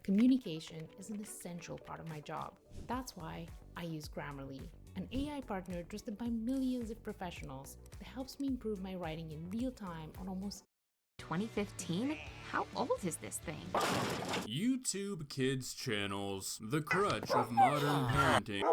Communication is an essential part of my job. That's why I use Grammarly, an AI partner trusted by millions of professionals that helps me improve my writing in real time on almost 2015? How old is this thing? YouTube Kids channels, the crutch of modern parenting.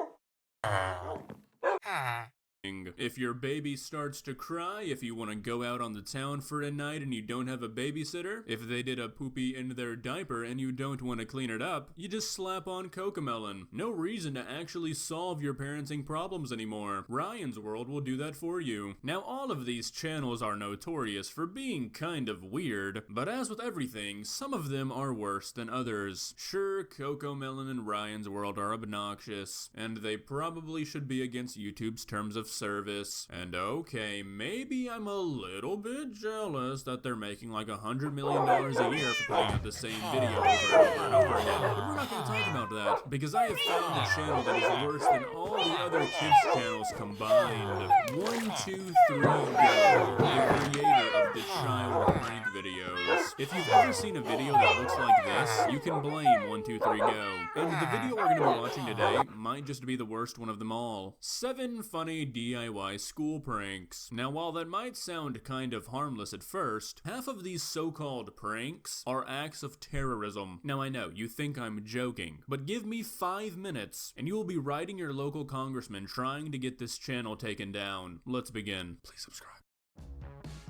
If your baby starts to cry, if you want to go out on the town for a night and you don't have a babysitter, if they did a poopy in their diaper and you don't want to clean it up, you just slap on Cocomelon. No reason to actually solve your parenting problems anymore. Ryan's World will do that for you. Now, all of these channels are notorious for being kind of weird, but as with everything, some of them are worse than others. Sure, Cocomelon and Ryan's World are obnoxious, and they probably should be against YouTube's terms of service. And okay, maybe I'm a little bit jealous that they're making like $100 million a year for putting out the same video over and over and over again. But we're not going to talk about that, because I have found a channel that is worse than all the other kids channels combined. 1, 2, 3 Go, the creator of the child prank videos. If you've ever seen a video that looks like this, you can blame 1, 2, 3 Go. And the video we're going to be watching today might just be the worst one of them all. 7 funny DIY school pranks. Now, while that might sound kind of harmless at first, half of these so-called pranks are acts of terrorism. Now, I know, you think I'm joking, but give me 5 minutes, and you will be writing your local congressman trying to get this channel taken down. Let's begin. Please subscribe.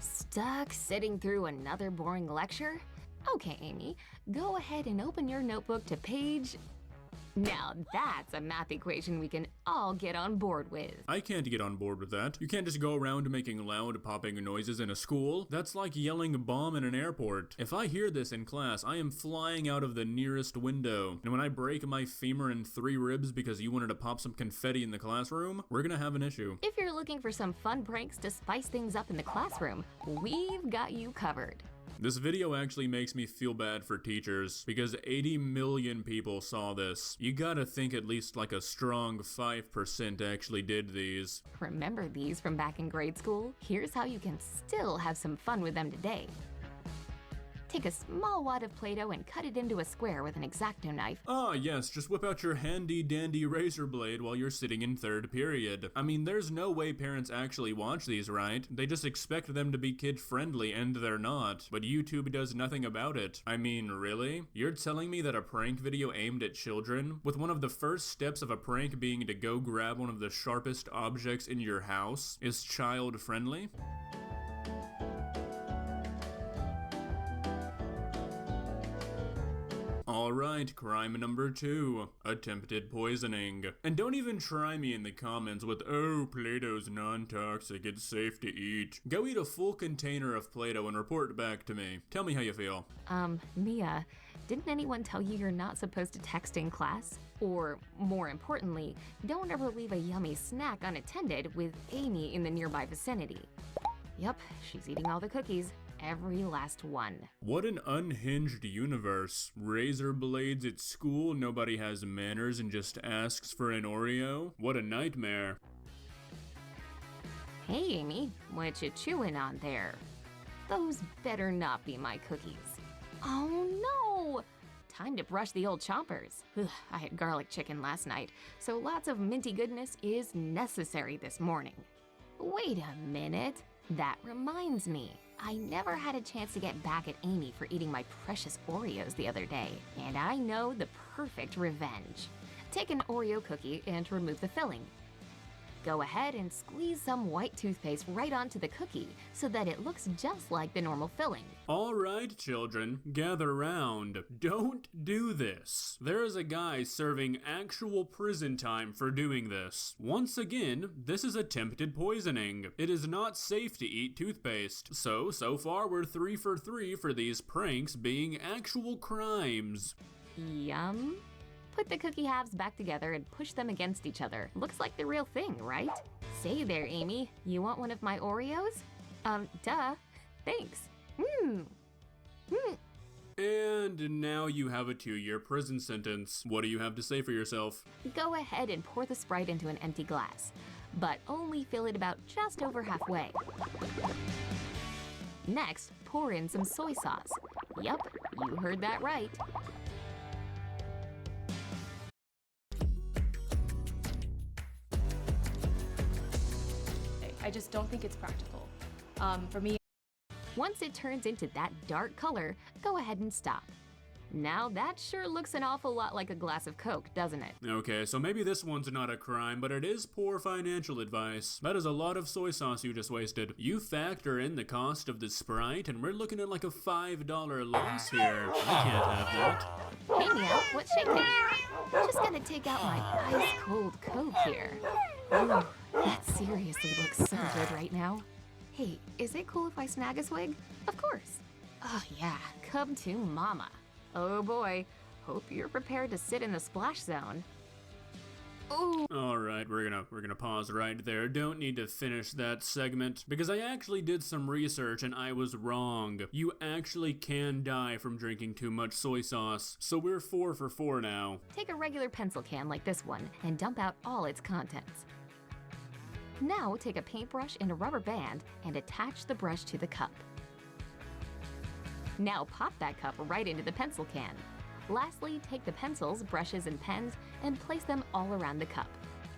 Stuck sitting through another boring lecture? Okay, Amy, go ahead and open your notebook to page... Now that's a math equation we can all get on board with. I can't get on board with that. You can't just go around making loud popping noises in a school. That's like yelling bomb in an airport. If I hear this in class, I am flying out of the nearest window. And when I break my femur in 3 ribs because you wanted to pop some confetti in the classroom, we're gonna have an issue. If you're looking for some fun pranks to spice things up in the classroom, we've got you covered. This video actually makes me feel bad for teachers, because 80 million people saw this. You gotta think at least like a strong 5% actually did these. Remember these from back in grade school? Here's how you can still have some fun with them today. Take a small wad of Play-Doh and cut it into a square with an X-Acto knife. Ah, yes, just whip out your handy-dandy razor blade while you're sitting in 3rd period. I mean, there's no way parents actually watch these, right? They just expect them to be kid-friendly, and they're not. But YouTube does nothing about it. I mean, really? You're telling me that a prank video aimed at children, with one of the first steps of a prank being to go grab one of the sharpest objects in your house, is child-friendly? Alright, crime number 2. Attempted poisoning. And don't even try me in the comments with, oh, Play-Doh's non-toxic, it's safe to eat. Go eat a full container of Play-Doh and report back to me. Tell me how you feel. Mia, didn't anyone tell you you're not supposed to text in class? Or, more importantly, don't ever leave a yummy snack unattended with Amy in the nearby vicinity. Yep, she's eating all the cookies. Every last one. What an unhinged universe. Razor blades at school, nobody has manners and just asks for an Oreo? What a nightmare. Hey, Amy, what you chewing on there? Those better not be my cookies. Oh no! Time to brush the old chompers. Ugh, I had garlic chicken last night, so lots of minty goodness is necessary this morning. Wait a minute. That reminds me. I never had a chance to get back at Amy for eating my precious Oreos the other day, and I know the perfect revenge. Take an Oreo cookie and remove the filling. Go ahead and squeeze some white toothpaste right onto the cookie so that it looks just like the normal filling. Alright, children, gather round. Don't do this. There is a guy serving actual prison time for doing this. Once again, this is attempted poisoning. It is not safe to eat toothpaste. So far we're 3 for 3 for these pranks being actual crimes. Yum. Put the cookie halves back together and push them against each other. Looks like the real thing, right? Say there, Amy. You want one of my Oreos? Duh. Thanks. And now you have a 2-year prison sentence. What do you have to say for yourself? Go ahead and pour the Sprite into an empty glass, but only fill it about just over halfway. Next, pour in some soy sauce. Yup, you heard that right. I just don't think it's practical. For me, Once it turns into that dark color, go ahead and stop. Now that sure looks an awful lot like a glass of Coke, doesn't it? Okay, so maybe this one's not a crime, but it is poor financial advice. That is a lot of soy sauce you just wasted. You factor in the cost of the Sprite, and we're looking at like a $5 loss here. I can't have that. Hey Mia, what's shaking? Just gonna take out my ice-cold Coke here. Ooh, that seriously looks so good right now. Hey, is it cool if I snag a swig? Of course. Oh yeah, come to mama. Oh boy, hope you're prepared to sit in the splash zone. Ooh. Alright, we're gonna pause right there. Don't need to finish that segment, because I actually did some research and I was wrong. You actually can die from drinking too much soy sauce, so we're 4 for 4 now. Take a regular pencil can like this one and dump out all its contents. Now take a paintbrush and a rubber band and attach the brush to the cup. Now pop that cup right into the pencil can. Lastly, take the pencils, brushes, and pens and place them all around the cup.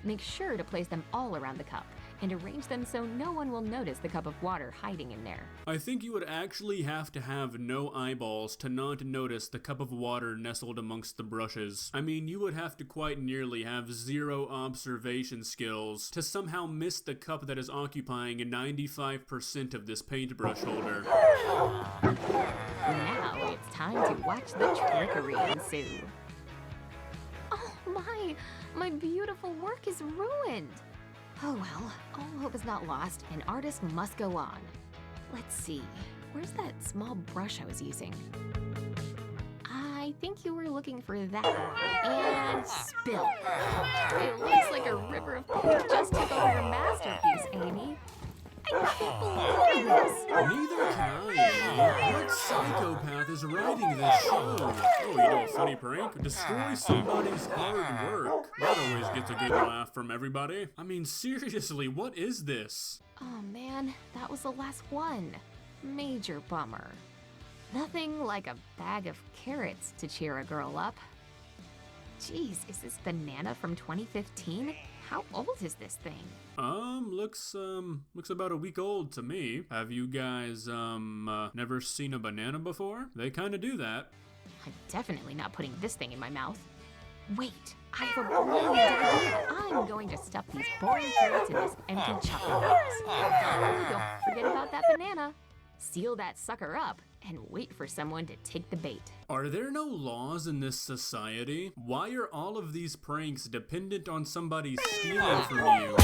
Make sure to place them all around the cup and arrange them so no one will notice the cup of water hiding in there. I think you would actually have to have no eyeballs to not notice the cup of water nestled amongst the brushes. I mean, you would have to quite nearly have 0 observation skills to somehow miss the cup that is occupying 95% of this paintbrush holder. Now it's time to watch the trickery ensue. Oh my beautiful work is ruined. Oh well, all hope is not lost, and artist must go on. Let's see, where's that small brush I was using? I think you were looking for that. And spill. It looks like a river of paint just took over your masterpiece, Amy. I can't believe this. Neither can I, Amy. What psychopath is writing this show? Oh, you know a funny prank? Destroy somebody's hard work. That always gets a good laugh from everybody. I mean, seriously, what is this? Oh man, that was the last one. Major bummer. Nothing like a bag of carrots to cheer a girl up. Geez, is this banana from 2015? How old is this thing? Looks about a week old to me. Have you guys, never seen a banana before? They kinda do that. I'm definitely not putting this thing in my mouth. Wait, I have a brilliant idea. I'm going to stuff these boring carrots in this empty chocolate box. Don't forget about that banana. Seal that sucker up and wait for someone to take the bait. Are there no laws in this society? Why are all of these pranks dependent on somebody stealing from you?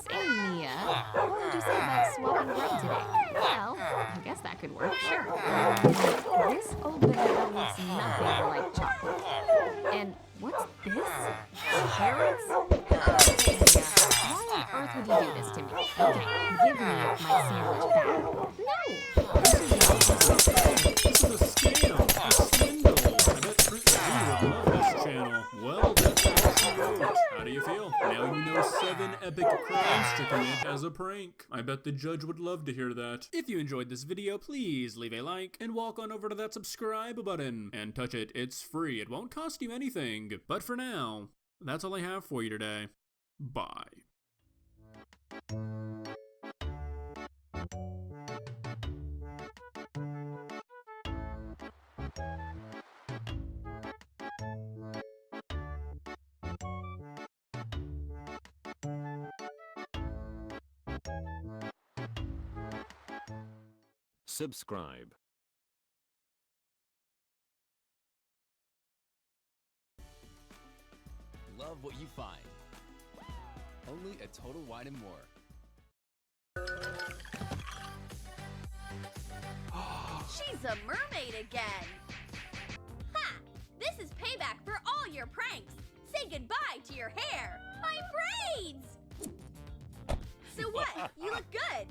Say, Mia, what did you say about swapping grub today? Well, I guess that could work, sure. This old banana looks nothing like chocolate. And what's this? Carrots? Okay, Mia, why on earth would you do this to me? Okay, give me my sandwich back. No! This is a scam, a swindle. I bet Trent Lee would love this channel. Well, that's how do you feel? Now you know 7 epic crimes to commit as a prank. I bet the judge would love to hear that. If you enjoyed this video, please leave a like and walk on over to that subscribe button and touch it. It's free. It won't cost you anything. But for now, that's all I have for you today. Bye. Subscribe. Love what you find. Only at Total Wine & More. She's a mermaid again! Ha! This is payback for all your pranks! Say goodbye to your hair! My braids! So what? You look good!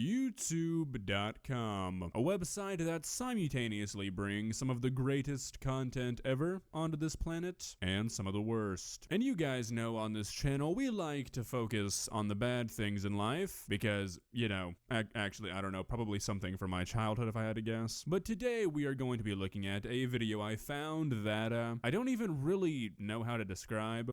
YouTube.com, a website that simultaneously brings some of the greatest content ever onto this planet and some of the worst. And you guys know on this channel we like to focus on the bad things in life because, you know, actually I don't know, probably something from my childhood if I had to guess. But today we are going to be looking at a video I found that I don't even really know how to describe.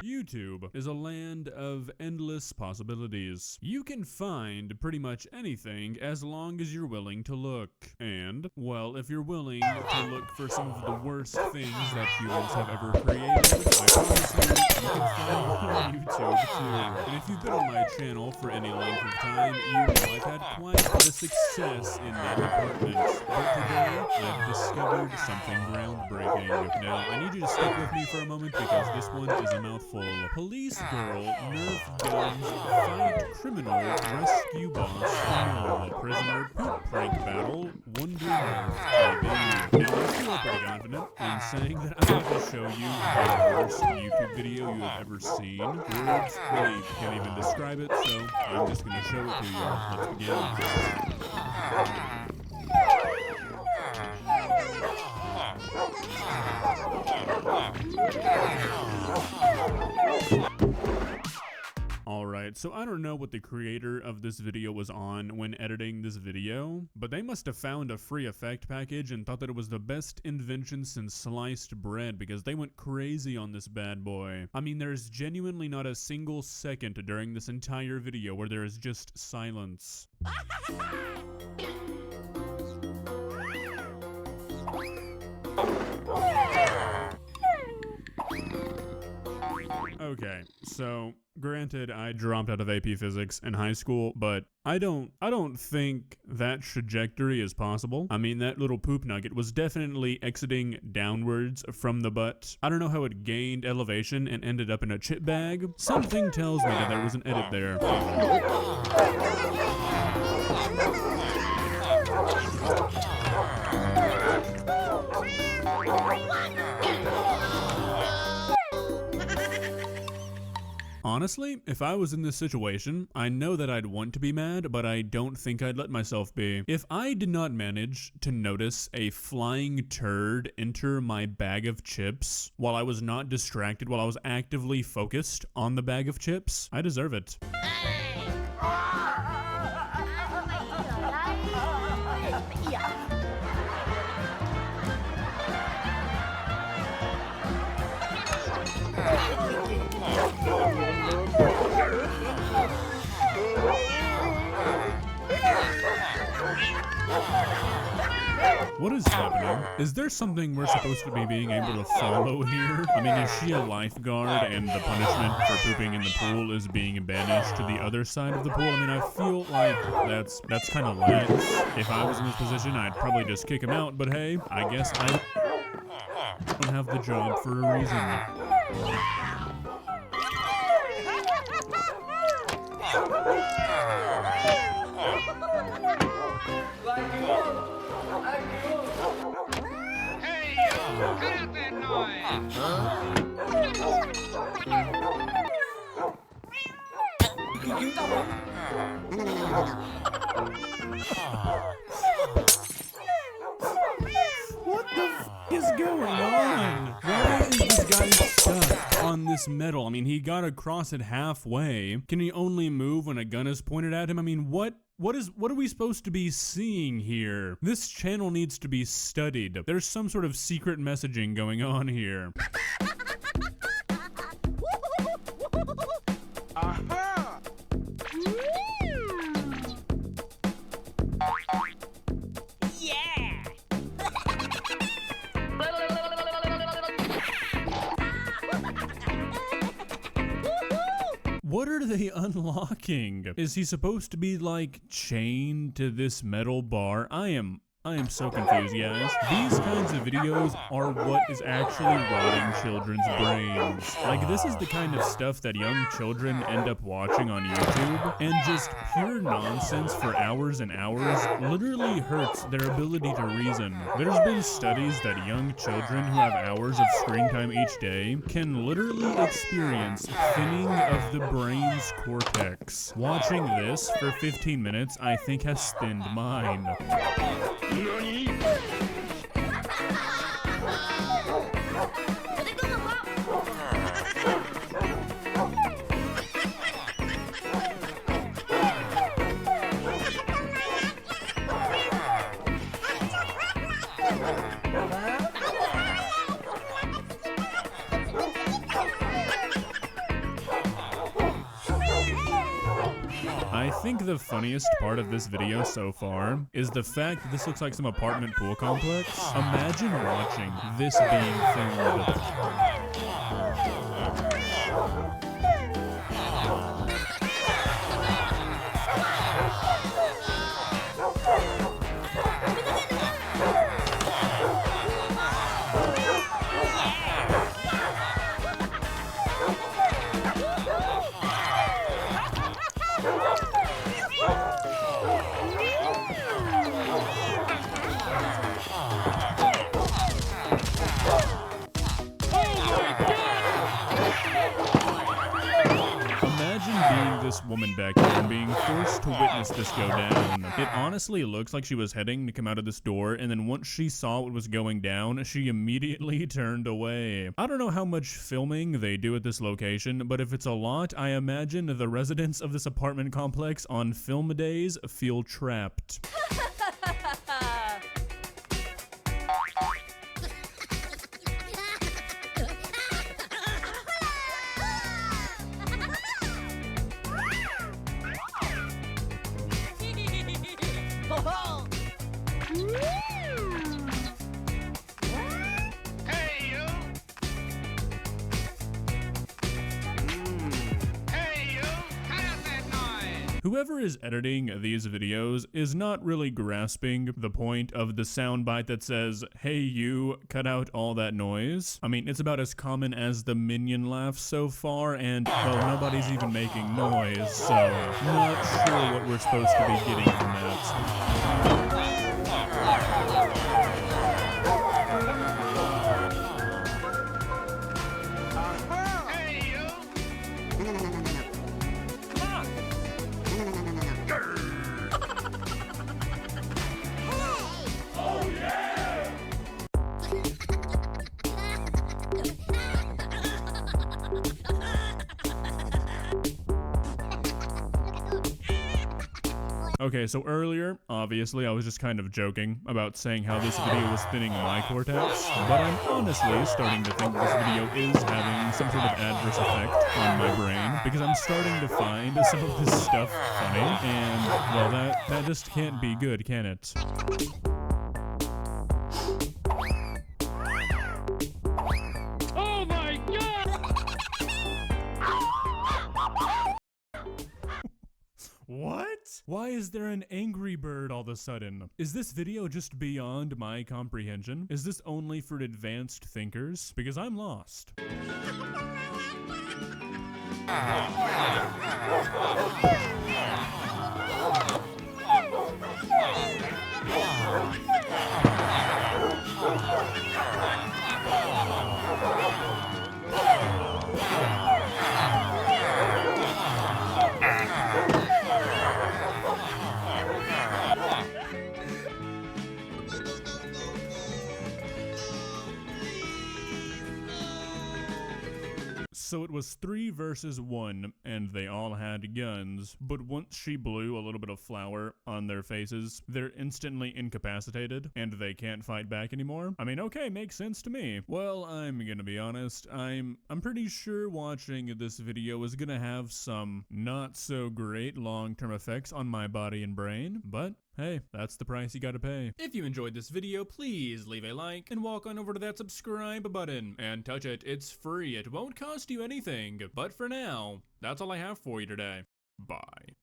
YouTube is a land of endless possibilities. You can find pretty much anything as long as you're willing to look. And, well, if you're willing to look for some of the worst things that humans have ever created, I promise you, you can find more on YouTube too. And if you've been on my channel for any length of time, you know I've had quite the success in that department. But today, I've discovered something groundbreaking. Now, I need you to stick with me for a moment because this one is a mouthful. Police girl, Nerf guns, fight criminal, rescue boss, final prisoner, poop prank battle, Wonder Nerf TV. Now, I feel pretty confident in saying that I'm about to show you the worst YouTube video you have ever seen. Words really can't even describe it, so I'm just gonna show it to you. Let's begin. Alright, so I don't know what the creator of this video was on when editing this video, but they must have found a free effect package and thought that it was the best invention since sliced bread because they went crazy on this bad boy. I mean, there's genuinely not a single second during this entire video where there is just silence. Okay, so granted I dropped out of AP Physics in high school, but I don't think that trajectory is possible. I mean, that little poop nugget was definitely exiting downwards from the butt. I don't know how it gained elevation and ended up in a chip bag. Something tells me that there was an edit there. honestly, if I was in this situation, I know that I'd want to be mad, but I don't think I'd let myself be. If I did not manage to notice a flying turd enter my bag of chips while I was not distracted, while I was actively focused on the bag of chips, I deserve it. What is happening? Is there something we're supposed to be being able to follow here? I mean, is she a lifeguard and the punishment for pooping in the pool is being banished to the other side of the pool? I mean, I feel like that's kind of lax. If I was in this position, I'd probably just kick him out, but hey, I guess I don't have the job for a reason. What the f is going on? Why is this guy stuck on this metal? I mean, he got across it halfway. Can he only move when a gun is pointed at him? I mean, what are we supposed to be seeing here? This channel needs to be studied. There's some sort of secret messaging going on here. What are they unlocking? Is he supposed to be like chained to this metal bar? I am so confused, guys. These kinds of videos are what is actually rotting children's brains. Like, this is the kind of stuff that young children end up watching on YouTube, and just pure nonsense for hours and hours literally hurts their ability to reason. There's been studies that young children who have hours of screen time each day can literally experience thinning of the brain's cortex. Watching this for 15 minutes, I think, has thinned mine. I think the funniest part of this video so far is the fact that this looks like some apartment pool complex. Imagine watching this being filmed. This woman back here and being forced to witness this go down. It honestly looks like she was heading to come out of this door, and then once she saw what was going down, she immediately turned away. I don't know how much filming they do at this location, but if it's a lot, I imagine the residents of this apartment complex on film days feel trapped. Whoever is editing these videos is not really grasping the point of the soundbite that says, "Hey you, cut out all that noise." I mean, it's about as common as the minion laugh so far, and, well, nobody's even making noise, so not sure what we're supposed to be getting from that. Hey, you! Okay, so earlier, obviously, I was just kind of joking about saying how this video was thinning my cortex, but I'm honestly starting to think this video is having some sort of adverse effect on my brain, because I'm starting to find some of this stuff funny, and, well, that just can't be good, can it? Oh my god! What? Why is there an Angry Bird all of a sudden? Is this video just beyond my comprehension? Is this only for advanced thinkers? Because I'm lost. So it was 3 versus 1, and they all had guns, but once she blew a little bit of flour on their faces, they're instantly incapacitated, and they can't fight back anymore? I mean, okay, makes sense to me. Well, I'm gonna be honest, I'm pretty sure watching this video is gonna have some not so great long-term effects on my body and brain, but hey, that's the price you gotta pay. If you enjoyed this video, please leave a like and walk on over to that subscribe button and touch it. It's free. It won't cost you anything. But for now, that's all I have for you today. Bye.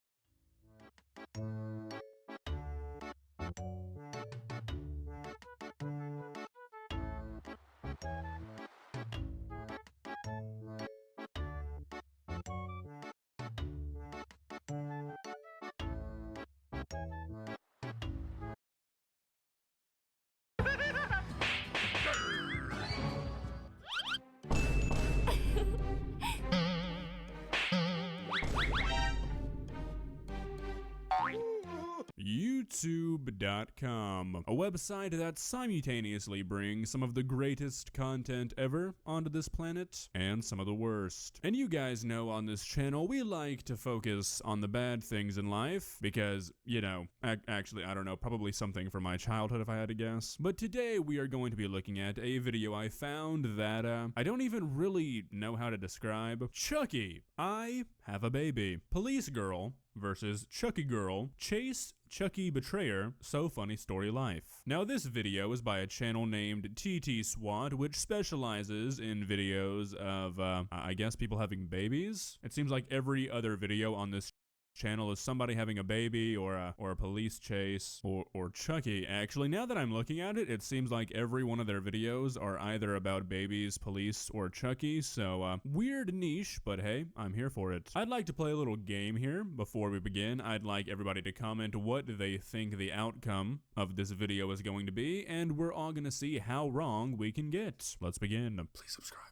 YouTube.com, a website that simultaneously brings some of the greatest content ever onto this planet and some of the worst. And you guys know on this channel we like to focus on the bad things in life because, you know, actually I don't know, probably something from my childhood if I had to guess. But today we are going to be looking at a video I found that I don't even really know how to describe. Chucky, I have a baby. Police girl versus Chucky girl. Chase Chucky Betrayer, So Funny Story Life. Now this video is by a channel named TT SWAT, which specializes in videos of, I guess people having babies. It seems like every other video on this channel is somebody having a baby or a police chase or Chucky. Actually, now that I'm looking at it, it seems like every one of their videos are either about babies, police, or Chucky. So weird niche, but hey, I'm here for it. I'd like to play a little game here before we begin. I'd like everybody to comment what they think the outcome of this video is going to be, and we're all gonna see how wrong we can get. Let's begin. Please subscribe.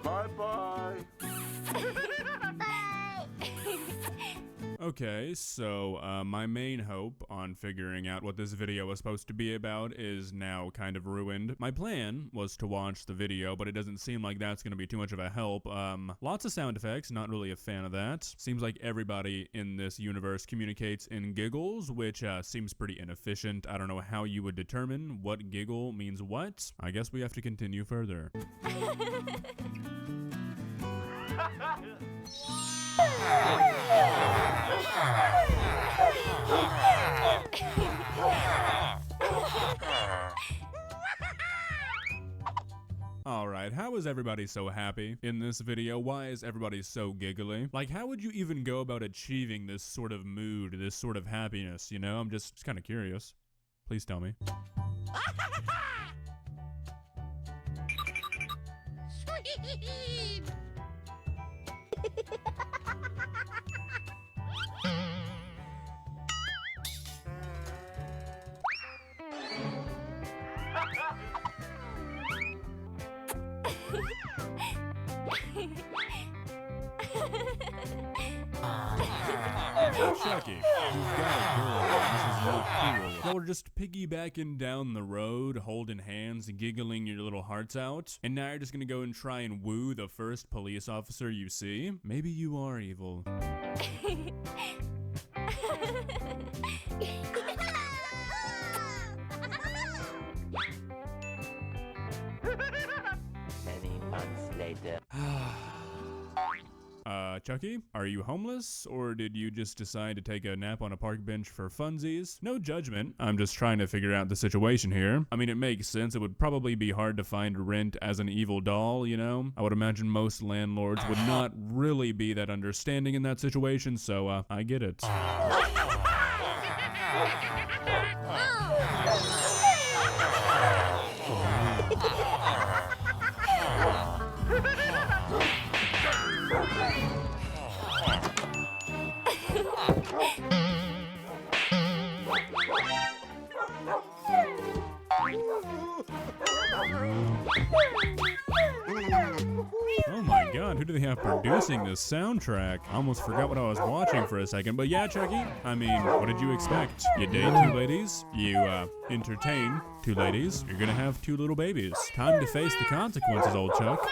Bye-bye. Okay, so my main hope on figuring out what this video was supposed to be about is now kind of ruined. My plan was to watch the video, but it doesn't seem like that's going to be too much of a help. Lots of sound effects, not really a fan of that. Seems like everybody in this universe communicates in giggles, which seems pretty inefficient. I don't know how you would determine what giggle means what. I guess we have to continue further. Alright, how is everybody so happy in this video? Why is everybody so giggly? Like, how would you even go about achieving this sort of mood, this sort of happiness, you know? I'm just kind of curious. Please tell me. Sweet! Chucky, you've got a girl. This is not cool. Y'all are just piggybacking down the road, holding hands, giggling your little hearts out, and now you're just gonna go and try and woo the first police officer you see? Maybe you are evil. Many months later. Chucky, are you homeless, or did you just decide to take a nap on a park bench for funsies? No judgment, I'm just trying to figure out the situation here. I mean, it makes sense. It would probably be hard to find rent as an evil doll, you know? I would imagine most landlords would not really be that understanding in that situation, so, I get it. Oh my god, who do they have producing this soundtrack? I almost forgot what I was watching for a second, but yeah, Chucky, I mean, what did you expect? You date two ladies, you, entertain two ladies, you're gonna have two little babies. Time to face the consequences, old Chuck.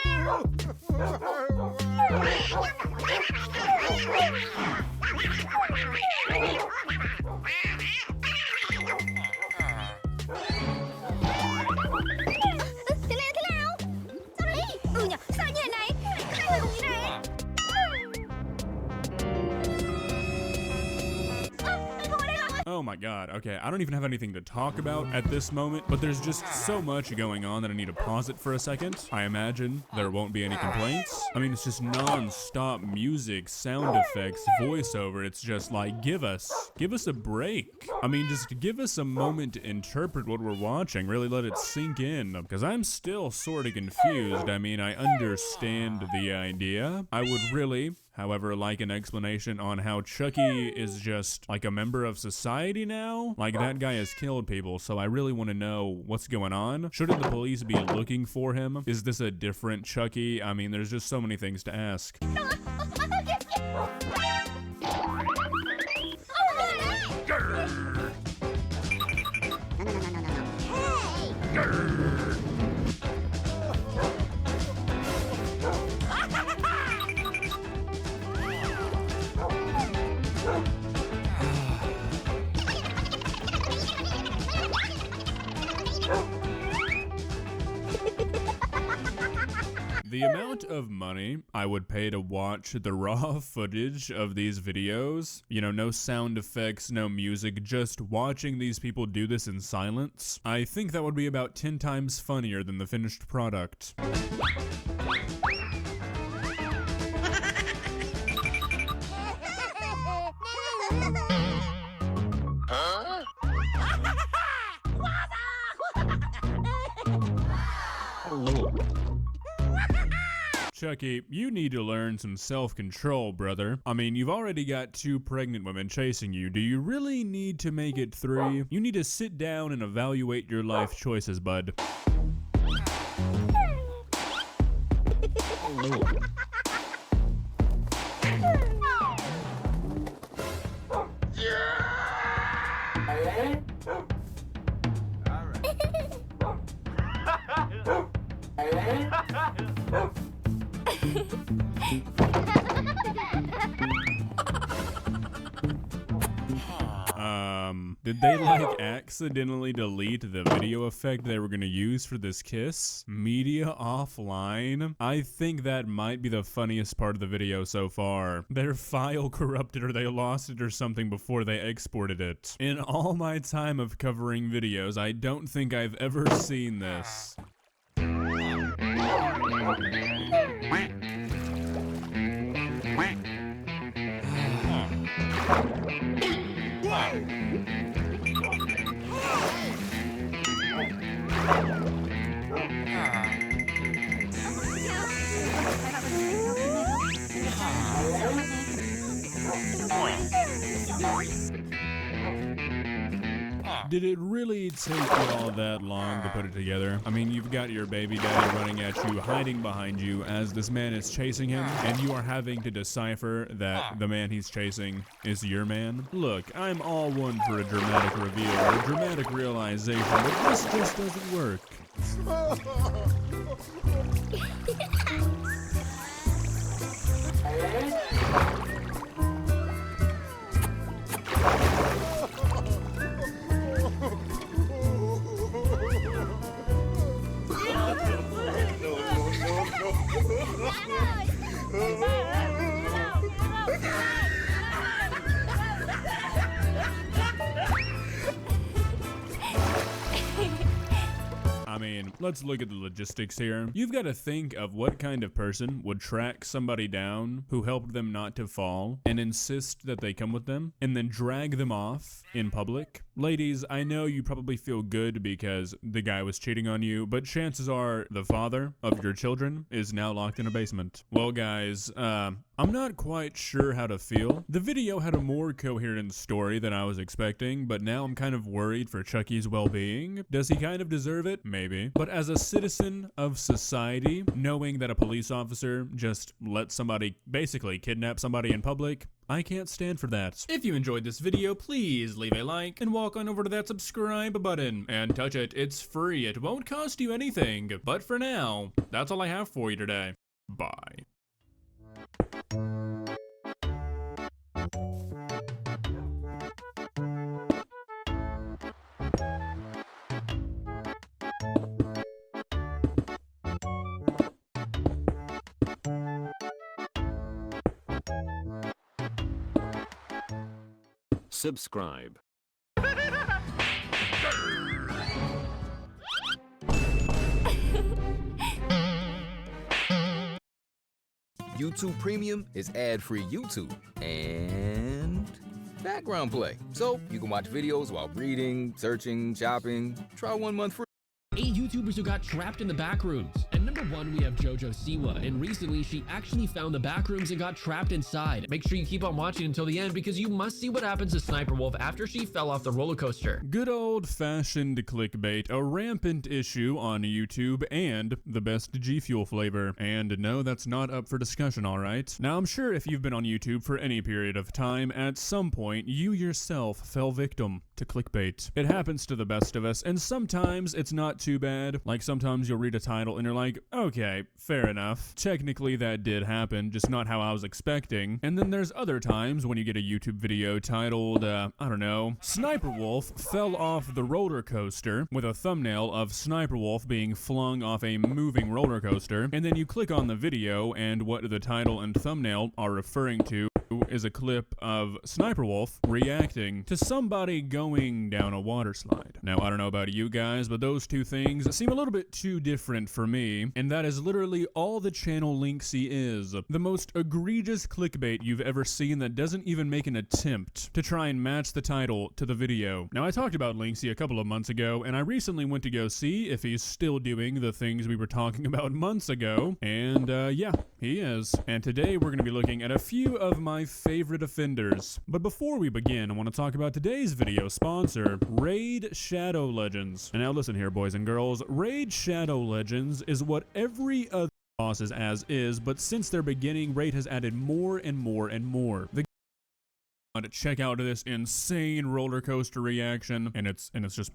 Oh my god, okay, I don't even have anything to talk about at this moment, but there's just so much going on that I need to pause it for a second. I imagine there won't be any complaints. I mean, it's just non-stop music, sound effects, voiceover. It's just like, give us a break. I mean, just give us a moment to interpret what we're watching, really let it sink in, because I'm still sort of confused. I mean, I understand the idea. I would really, however, like an explanation on how Chucky is just like a member of society now. Like, that guy has killed people, so I really want to know what's going on. Shouldn't the police be looking for him? Is this a different Chucky? I mean, there's just so many things to ask. The amount of money I would pay to watch the raw footage of these videos, you know, no sound effects, no music, just watching these people do this in silence, I think that would be about 10 times funnier than the finished product. Chucky, you need to learn some self-control, brother. I mean, you've already got 2 pregnant women chasing you. Do you really need to make it 3? You need to sit down and evaluate your life choices, bud. Did they like accidentally delete the video effect they were gonna use for this kiss? Media offline? I think that might be the funniest part of the video so far. Their file corrupted or they lost it or something before they exported it. In all my time of covering videos, I don't think I've ever seen this. Did it really take you all that long to put it together? I mean, you've got your baby daddy running at you, hiding behind you as this man is chasing him, and you are having to decipher that the man he's chasing is your man. Look, I'm all one for a dramatic reveal, a dramatic realization, but this just doesn't work. I mean, let's look at the logistics here. You've got to think of what kind of person would track somebody down who helped them not to fall and insist that they come with them and then drag them off in public. Ladies, I know you probably feel good because the guy was cheating on you, but chances are the father of your children is now locked in a basement. Well, guys, I'm not quite sure how to feel. The video had a more coherent story than I was expecting, but now I'm kind of worried for Chucky's well-being. Does he kind of deserve it? Maybe. But as a citizen of society, knowing that a police officer just let somebody basically kidnap somebody in public, I can't stand for that. If you enjoyed this video, please leave a like and walk on over to that subscribe button and touch it. It's free. It won't cost you anything. But for now, that's all I have for you today. Bye. Subscribe. YouTube Premium is ad-free YouTube and background play. So you can watch videos while reading, searching, shopping. Try 1 month free. 8 YouTubers who got trapped in the backrooms. And number 1, we have JoJo Siwa, and recently she actually found the backrooms and got trapped inside. Make sure you keep on watching until the end because you must see what happens to Sniper Wolf after she fell off the roller coaster. Good old-fashioned clickbait, a rampant issue on YouTube, and the best G Fuel flavor. And no, that's not up for discussion, alright? Now, I'm sure if you've been on YouTube for any period of time, at some point, you yourself fell victim to clickbait. It happens to the best of us, and sometimes it's not too bad. Like, sometimes you'll read a title and you're like, okay, fair enough. Technically, that did happen, just not how I was expecting. And then there's other times when you get a YouTube video titled, I don't know, Sniper Wolf fell off the roller coaster, with a thumbnail of Sniper Wolf being flung off a moving roller coaster, and then you click on the video, and what the title and thumbnail are referring to is a clip of Sniper Wolf reacting to somebody going down a water slide. Now, I don't know about you guys, but those two things seem a little bit too different for me, and that is literally all the channel Linksy is. The most egregious clickbait you've ever seen that doesn't even make an attempt to try and match the title to the video. Now, I talked about Linksy a couple of months ago, and I recently went to go see if he's still doing the things we were talking about months ago, and yeah, he is. And today we're going to be looking at a few of my favorite offenders. But before we begin, I want to talk about today's video sponsor, Raid Shadow Legends. And now listen here, boys and girls, Raid Shadow Legends is what every other bosses as is, but since their beginning, Raid has added more and more and more. To check out this insane roller coaster reaction, and it's just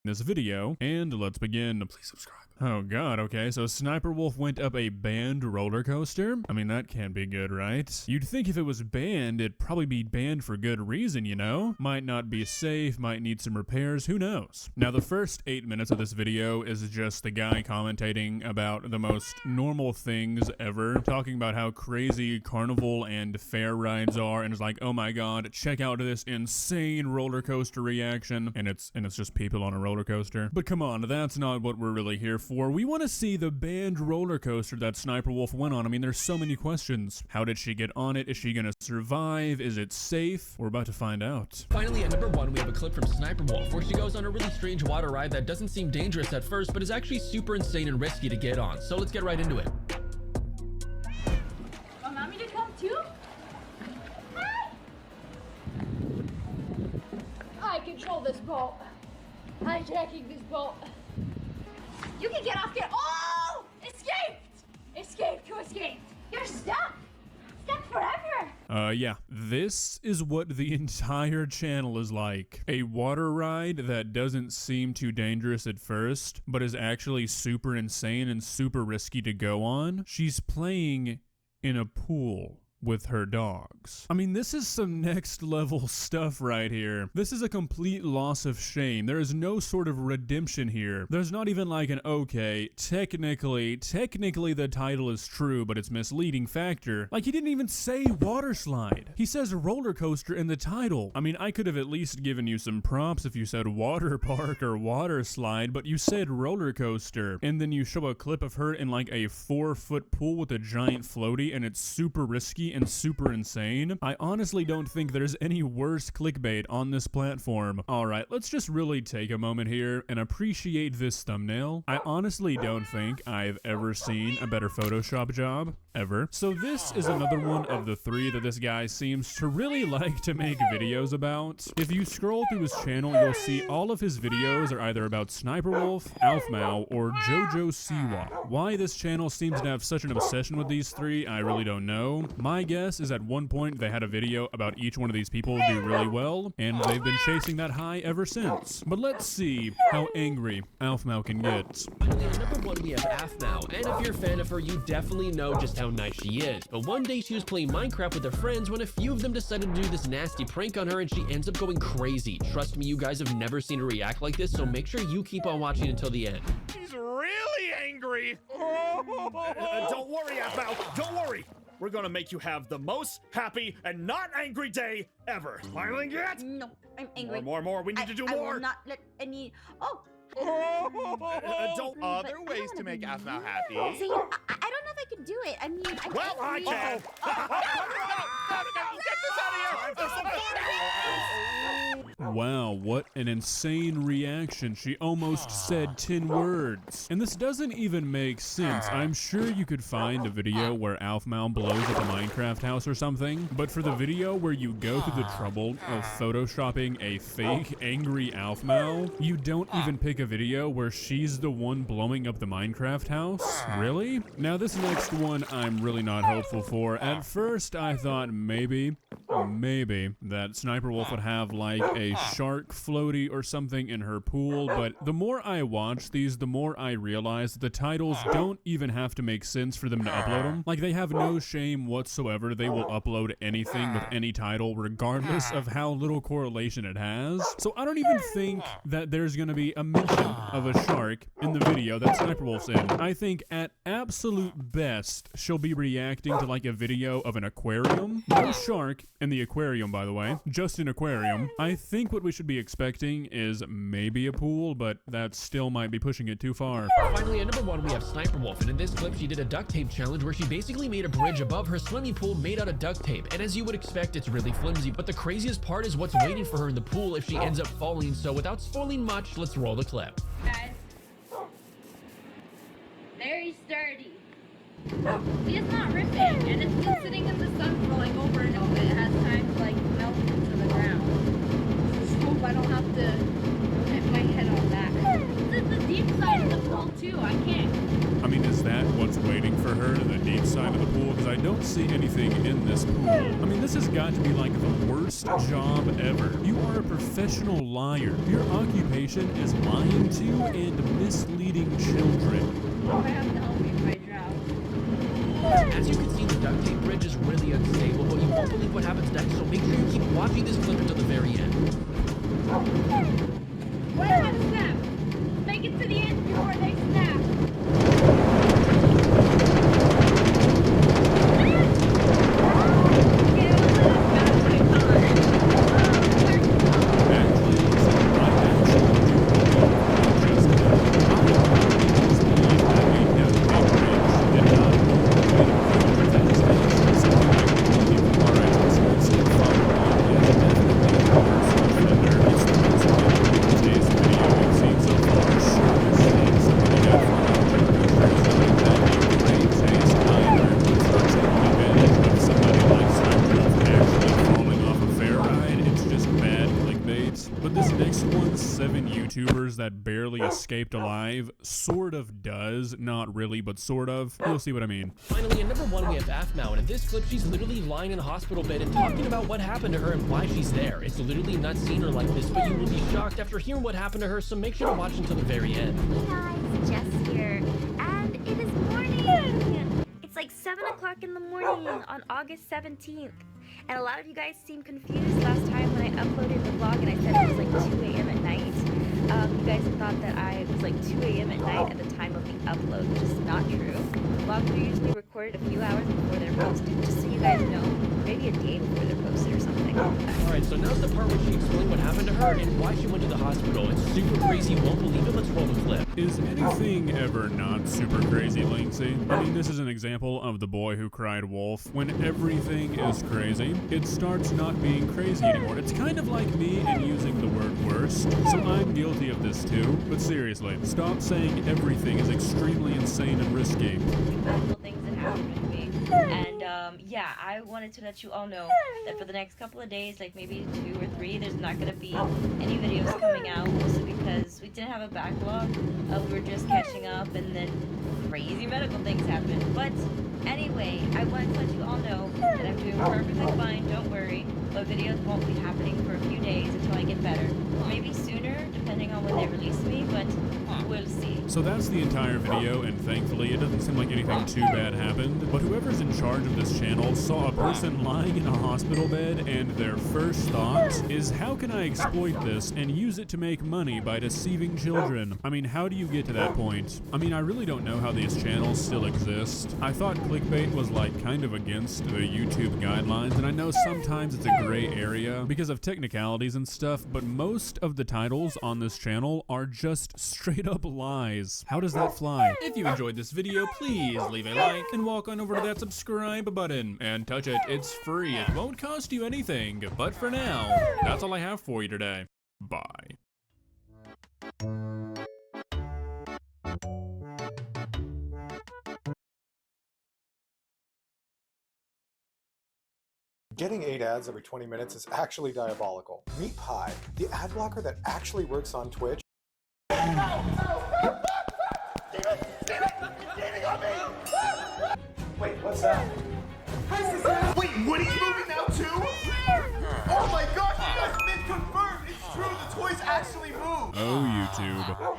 this video, and let's begin. Please subscribe. Oh god, okay, so Sniper Wolf went up a banned roller coaster? I mean, that can't be good, right? You'd think if it was banned, it'd probably be banned for good reason, you know? Might not be safe, might need some repairs, who knows? Now, the first 8 minutes of this video is just the guy commentating about the most normal things ever, talking about how crazy carnival and fair rides are, and is like, oh my god, check out this insane roller coaster reaction, and it's just people on a roller coaster. But come on, that's not what we're really here for. We want to see the banned roller coaster that Sniper Wolf went on. I mean, there's so many questions. How did she get on it? Is she gonna survive? Is it safe? We're about to find out. Finally, at number 1, we have a clip from Sniper Wolf where she goes on a really strange water ride that doesn't seem dangerous at first, but is actually super insane and risky to get on. So let's get right into it. Want me to come too? Hi! I control this boat. Hijacking this boat. You can get off, oh! Escaped! Escaped, who escaped? You're stuck! Stuck forever! Yeah, this is what the entire channel is like. A water ride that doesn't seem too dangerous at first, but is actually super insane and super risky to go on. She's playing in a pool with her dogs. I mean, this is some next level stuff right here. This is a complete loss of shame. There is no sort of redemption here. There's not even like an, okay, technically the title is true, but it's misleading factor. Like, he didn't even say water slide. He says roller coaster in the title. I mean, I could have at least given you some props if you said water park or water slide, but you said roller coaster. And then you show a clip of her in like a 4-foot pool with a giant floaty, and it's super risky and super insane. I honestly don't think there's any worse clickbait on this platform. Alright, let's just really take a moment here and appreciate this thumbnail. I honestly don't think I've ever seen a better Photoshop job, ever. So this is another one of the 3 that this guy seems to really like to make videos about. If you scroll through his channel, you'll see all of his videos are either about Sniper Wolf, Aphmau, or JoJo Siwa. Why this channel seems to have such an obsession with these 3, I really don't know. My guess is at one point they had a video about each one of these people do really well, and they've been chasing that high ever since. But let's see how angry Aphmau can get. Finally, at number 1 we have Aphmau, and if you're a fan of her, you definitely know just how nice she is. But one day she was playing Minecraft with her friends when a few of them decided to do this nasty prank on her, and she ends up going crazy. Trust me, you guys have never seen her react like this, so make sure you keep on watching until the end. He's really angry. Don't worry, Aphmau. Don't worry. We're gonna make you have the most happy and not angry day ever. Smiling yet? No, I'm angry. More. We need to do I more. will not let any. Oh. Don't. Other ways to make Aphmau happy. See, I don't know if I can do it. I mean, I'm Well, I angry. can. Get this out of here. Wow, what an insane reaction. She almost said 10 words. And this doesn't even make sense. I'm sure you could find a video where Aphmau blows up a Minecraft house or something, but for the video where you go through the trouble of photoshopping a fake angry Aphmau, you don't even pick a video where she's the one blowing up the Minecraft house? Really? Now this next one I'm really not hopeful for. At first I thought maybe that Sniper Wolf would have like a shark floaty or something in her pool, but the more I watch these, the more I realize the titles don't even have to make sense for them to upload them. Like, they have no shame whatsoever. They will upload anything with any title regardless of how little correlation it has. So I don't even think that there's gonna be a mention of a shark in the video that Sniper Wolf's in. I think at absolute best she'll be reacting to like a video of an aquarium. No shark in the aquarium, by the way, just an aquarium. I think what we should be expecting is maybe a pool, but that still might be pushing it too far. Finally, at number 1 we have Sniper Wolf, and in this clip she did a duct tape challenge where she basically made a bridge above her swimming pool made out of duct tape, and as you would expect, it's really flimsy, but the craziest part is what's waiting for her in the pool if she ends up falling. So without spoiling much, let's roll the clip. Guys, very sturdy. See, it's not ripping, and it's been sitting in the sun for like over an hour. It has time to like melt into the ground. Just hope I don't have to hit my head on that. This is the deep side of the pool too. I can't. I mean, is that what's waiting for her, the deep side of the pool? Because I don't see anything in this pool. I mean, this has got to be like the worst job ever. You are a professional liar. Your occupation is lying to and misleading children. I have to help me if I drown. As you can see, the duct tape bridge is really unstable, but you won't believe what happens next, so make sure you keep watching this clip until the very end. What if I snap? Make it to the end before they snap. escaped alive sort of does. Not really, but sort of. You'll see what I mean. Finally, at number 1, we have Aphmau, and in this clip, she's literally lying in a hospital bed and talking about what happened to her and why she's there. It's literally not seen her like this, but you will be shocked after hearing what happened to her, so make sure to watch until the very end. Hey guys, Jess here, and it is morning! It's like 7 o'clock in the morning on August 17th, and a lot of you guys seemed confused last time when I uploaded the vlog and I said it was like 2 a.m. at night. You guys thought that I was like 2 a.m. at night at the time of the upload, which is not true. Vlogs are usually recorded a few hours before they're posted, just so you guys know, maybe a day before they're posted or something. Alright, so now's the part where she explained what happened to her and why she went to the hospital. It's super crazy, you won't believe it. Let's roll the clip. Is anything ever not super crazy, Linksy? I mean, this is an example of the boy who cried wolf. When everything is crazy, it starts not being crazy anymore. It's kind of like me and using the word worst. So I'm guilty of this too. But seriously, stop saying everything is extremely insane and risky. Medical things that happened with me. And yeah, I wanted to let you all know that for the next couple of days, like maybe 2 or 3, there's not going to be any videos coming out, mostly because we didn't have a backlog. We were just catching up, and then crazy medical things happened. But anyway, I wanted to let you all know that I'm doing perfectly fine, don't worry. But videos won't be happening for a few days until I get better. Or maybe sooner, depending on when they release me, but we'll see. So that's the entire video, and thankfully it doesn't seem like anything too bad happened. But whoever's in charge of this channel saw a person lying in a hospital bed, and their first thought is, how can I exploit this and use it to make money by deceiving children? I mean, how do you get to that point? I mean, I really don't know how these channels still exist. I thought clickbait was like kind of against the YouTube guidelines, and I know sometimes it's a gray area because of technicalities and stuff, but most of the titles on this channel are just straight up lies. How does that fly? If you enjoyed this video, please leave a like and walk on over to that subscribe button and touch it. It's free. It won't cost you anything. But for now, that's all I have for you today. Bye. Getting 8 ads every 20 minutes is actually diabolical. Meet Pi, the ad blocker that actually works on Twitch. Wait, what's that? Wait, Woody's moving now too? Oh my gosh, you guys have been confirmed! It's true, the toys actually move! Oh, YouTube.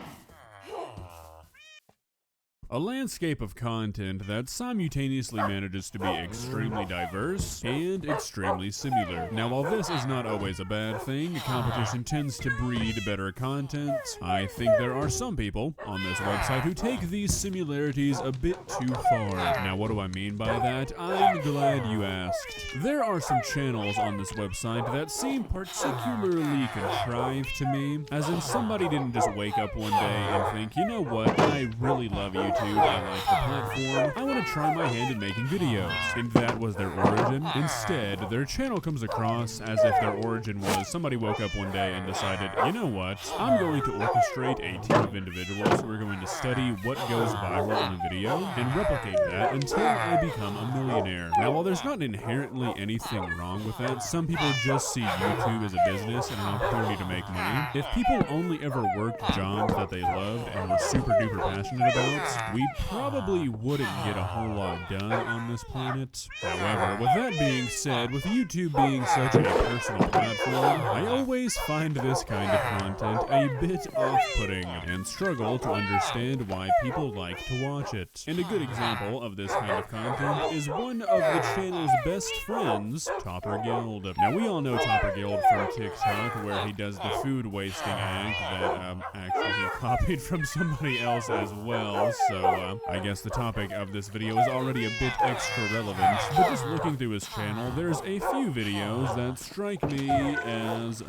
A landscape of content that simultaneously manages to be extremely diverse and extremely similar. Now, while this is not always a bad thing, competition tends to breed better content. I think there are some people on this website who take these similarities a bit too far. Now, what do I mean by that? I'm glad you asked. There are some channels on this website that seem particularly contrived to me, as in somebody didn't just wake up one day and think, you know what, I really love YouTube. I like the platform, I want to try my hand in making videos. And that was their origin. Instead, their channel comes across as if their origin was somebody woke up one day and decided, you know what, I'm going to orchestrate a team of individuals who are going to study what goes viral in a video and replicate that until I become a millionaire. Now, while there's not inherently anything wrong with that, some people just see YouTube as a business and an opportunity to make money. If people only ever worked jobs that they loved and were super duper passionate about, we probably wouldn't get a whole lot done on this planet. However, with that being said, with YouTube being such a personal platform, I always find this kind of content a bit off-putting and struggle to understand why people like to watch it. And a good example of this kind of content is one of the channel's best friends, Topper Guild. Now, we all know Topper Guild from TikTok, where he does the food wasting act that actually he copied from somebody else as well, so I guess the topic of this video is already a bit extra relevant, but just looking through his channel, there's a few videos that strike me as,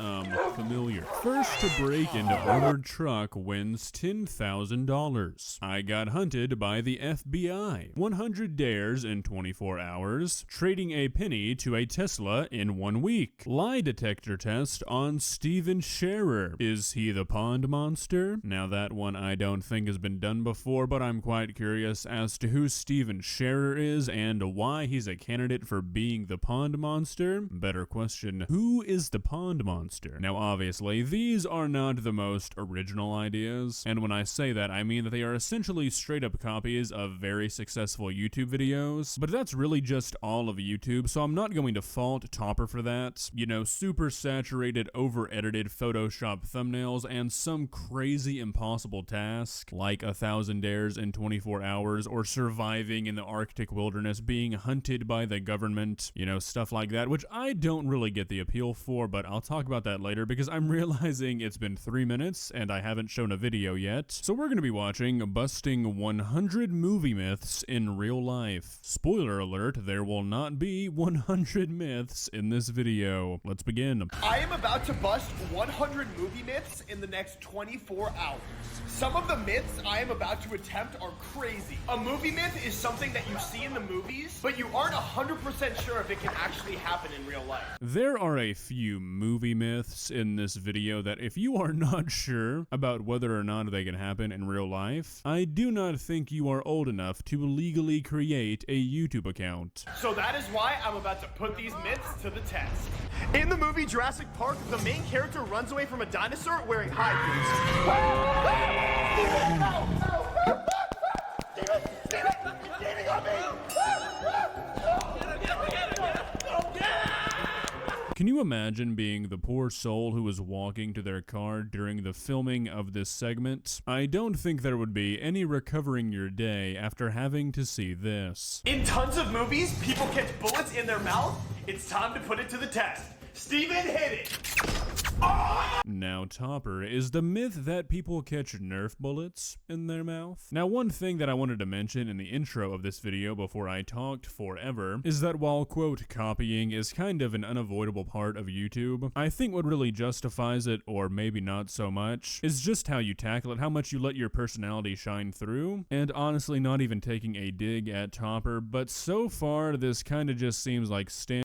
familiar. First to break into armored truck wins $10,000. I got hunted by the FBI. 100 dares in 24 hours. Trading a penny to a Tesla in 1 week. Lie detector test on Steven Scherer. Is he the pond monster? Now that one I don't think has been done before, but I'm I'm quite curious as to who Steven Scherer is and why he's a candidate for being the Pond Monster. Better question, who is the Pond Monster? Now obviously, these are not the most original ideas, and when I say that, I mean that they are essentially straight up copies of very successful YouTube videos, but that's really just all of YouTube, so I'm not going to fault Topper for that. You know, super saturated, over-edited Photoshop thumbnails and some crazy impossible task, like 1,000 dares in 24 hours, or surviving in the Arctic wilderness, being hunted by the government, you know, stuff like that, which I don't really get the appeal for, but I'll talk about that later because I'm realizing it's been 3 minutes and I haven't shown a video yet. So we're gonna be watching Busting 100 Movie Myths in Real Life. Spoiler alert, there will not be 100 myths in this video. Let's begin. I am about to bust 100 movie myths in the next 24 hours. Some of the myths I am about to attempt are crazy. A movie myth is something that you see in the movies, but you aren't 100% sure if it can actually happen in real life. There are a few movie myths in this video that if you are not sure about whether or not they can happen in real life, I do not think you are old enough to legally create a YouTube account. So that is why I'm about to put these myths to the test. In the movie Jurassic Park, the main character runs away from a dinosaur wearing high heels. Steven, no! Steven got me! Can you imagine being the poor soul who was walking to their car during the filming of this segment? I don't think there would be any recovering your day after having to see this. In tons of movies, people catch bullets in their mouth. It's time to put it to the test. Steven, hit it! Now, Topper, is the myth that people catch Nerf bullets in their mouth? Now, one thing that I wanted to mention in the intro of this video before I talked forever is that while, quote, copying is kind of an unavoidable part of YouTube, I think what really justifies it, or maybe not so much, is just how you tackle it, how much you let your personality shine through, and honestly not even taking a dig at Topper, but so far this kind of just seems like standard